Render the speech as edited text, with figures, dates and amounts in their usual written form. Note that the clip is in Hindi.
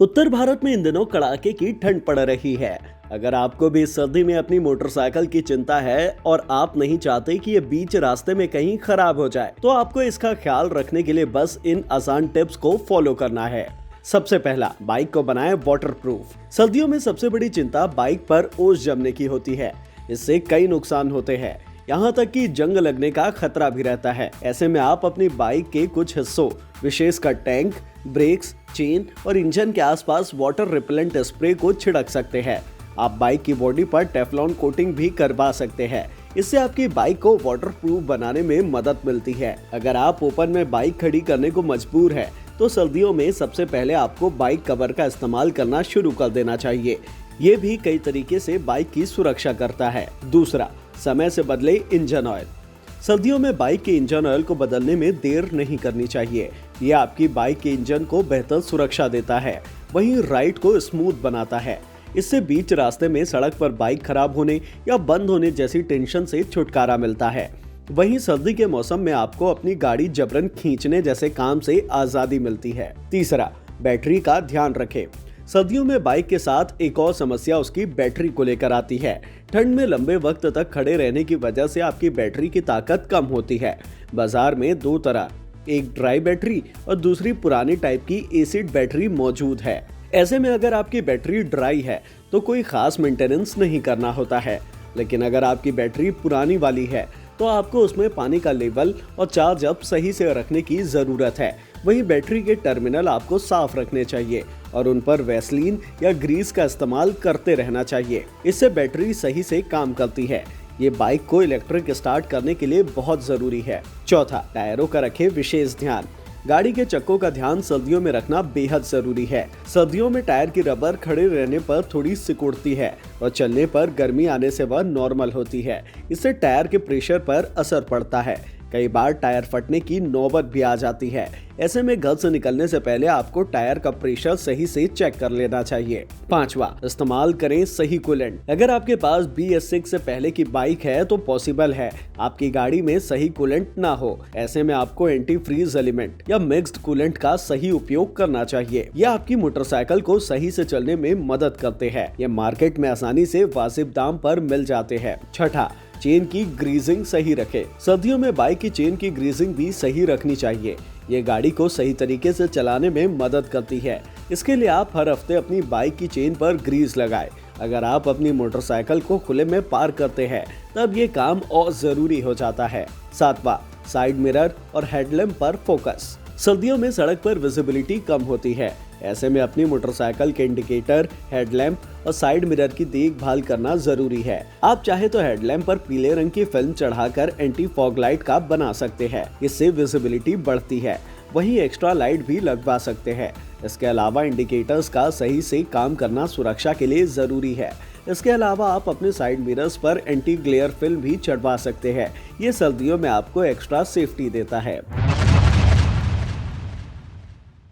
उत्तर भारत में इन दिनों कड़ाके की ठंड पड़ रही है। अगर आपको भी इस सर्दी में अपनी मोटरसाइकिल की चिंता है और आप नहीं चाहते कि ये बीच रास्ते में कहीं खराब हो जाए, तो आपको इसका ख्याल रखने के लिए बस इन आसान टिप्स को फॉलो करना है। सबसे पहला, बाइक को बनाएं वाटरप्रूफ। सर्दियों में सबसे बड़ी चिंता बाइक पर ओस जमने की होती है। इससे कई नुकसान होते हैं, यहाँ तक कि जंग लगने का खतरा भी रहता है। ऐसे में आप अपनी बाइक के कुछ हिस्सों, विशेषकर टैंक, ब्रेक्स, चेन और इंजन के आसपास वाटर रिपेलेंट स्प्रे को छिड़क सकते हैं। आप बाइक की बॉडी पर टेफ्लॉन कोटिंग भी करवा सकते हैं। इससे आपकी बाइक को वाटरप्रूफ बनाने में मदद मिलती है। अगर आप ओपन में बाइक खड़ी करने को मजबूर है, तो सर्दियों में सबसे पहले आपको बाइक कवर का इस्तेमाल करना शुरू कर देना चाहिए। ये भी कई तरीके से बाइक की सुरक्षा करता है। दूसरा, समय से बदले इंजन ऑयल। सर्दियों में बाइक के इंजन ऑयल को बदलने में देर नहीं करनी चाहिए। ये आपकी बाइक के इंजन को बेहतर सुरक्षा देता है, वहीं राइड को स्मूथ बनाता है। इससे बीच रास्ते में सड़क पर बाइक खराब होने या बंद होने जैसी टेंशन से छुटकारा मिलता है। वहीं सर्दी के मौसम में आपको अपनी गाड़ी जबरन खींचने जैसे काम से आजादी मिलती है। तीसरा, बैटरी का ध्यान रखें। सर्दियों में बाइक के साथ एक और समस्या उसकी बैटरी को लेकर आती है। ठंड में लंबे वक्त तक खड़े रहने की वजह से आपकी बैटरी की ताकत कम होती है। बाजार में दो तरह, एक ड्राई बैटरी और दूसरी पुरानी टाइप की एसिड बैटरी मौजूद है। ऐसे में अगर आपकी बैटरी ड्राई है तो कोई खास मेंटेनेंस नहीं करना होता है, लेकिन अगर आपकी बैटरी पुरानी वाली है तो आपको उसमें पानी का लेवल और चार्ज अप सही से रखने की जरूरत है। वहीं बैटरी के टर्मिनल आपको साफ रखने चाहिए और उन पर वैसलीन या ग्रीस का इस्तेमाल करते रहना चाहिए। इससे बैटरी सही से काम करती है। ये बाइक को इलेक्ट्रिक स्टार्ट करने के लिए बहुत जरूरी है। चौथा, टायरों का रखें विशेष ध्यान। गाड़ी के चक्कों का ध्यान सर्दियों में रखना बेहद जरूरी है। सर्दियों में टायर की रबर खड़े रहने पर थोड़ी सिकुड़ती है और चलने पर गर्मी आने से वह नॉर्मल होती है। इससे टायर के प्रेशर पर असर पड़ता है। कई बार टायर फटने की नौबत भी आ जाती है। ऐसे में घर से निकलने से पहले आपको टायर का प्रेशर सही से चेक कर लेना चाहिए। पांचवा, इस्तेमाल करें सही कूलेंट। अगर आपके पास BS6 से पहले की बाइक है तो पॉसिबल है आपकी गाड़ी में सही कूलेंट ना हो। ऐसे में आपको एंटी फ्रीज एलिमेंट या मिक्स्ड कूलेंट का सही उपयोग करना चाहिए। यह आपकी मोटरसाइकिल को सही से चलने में मदद करते हैं। ये मार्केट में आसानी से वाजिब दाम पर मिल जाते हैं। छठा, चेन की ग्रीजिंग सही रखें। सर्दियों में बाइक की चेन की ग्रीजिंग भी सही रखनी चाहिए। ये गाड़ी को सही तरीके से चलाने में मदद करती है। इसके लिए आप हर हफ्ते अपनी बाइक की चेन पर ग्रीस लगाएं। अगर आप अपनी मोटरसाइकिल को खुले में पार्क करते हैं तब ये काम और जरूरी हो जाता है। सातवां, साइड मिरर और हेडलैम्प पर फोकस। सर्दियों में सड़क पर विजिबिलिटी कम होती है। ऐसे में अपनी मोटरसाइकिल के इंडिकेटर, हेडलैम्प और साइड मिरर की देखभाल करना जरूरी है। आप चाहे तो हेडलैम्प पर पीले रंग की फिल्म चढ़ाकर एंटी फॉग लाइट का बना सकते हैं। इससे विजिबिलिटी बढ़ती है। वहीं एक्स्ट्रा लाइट भी लगवा सकते हैं। इसके अलावा इंडिकेटर्स का सही से काम करना सुरक्षा के लिए जरूरी है। इसके अलावा आप अपने साइड मिरर्स पर एंटी ग्लेयर फिल्म भी चढ़वा सकते हैं। ये सर्दियों में आपको एक्स्ट्रा सेफ्टी देता है।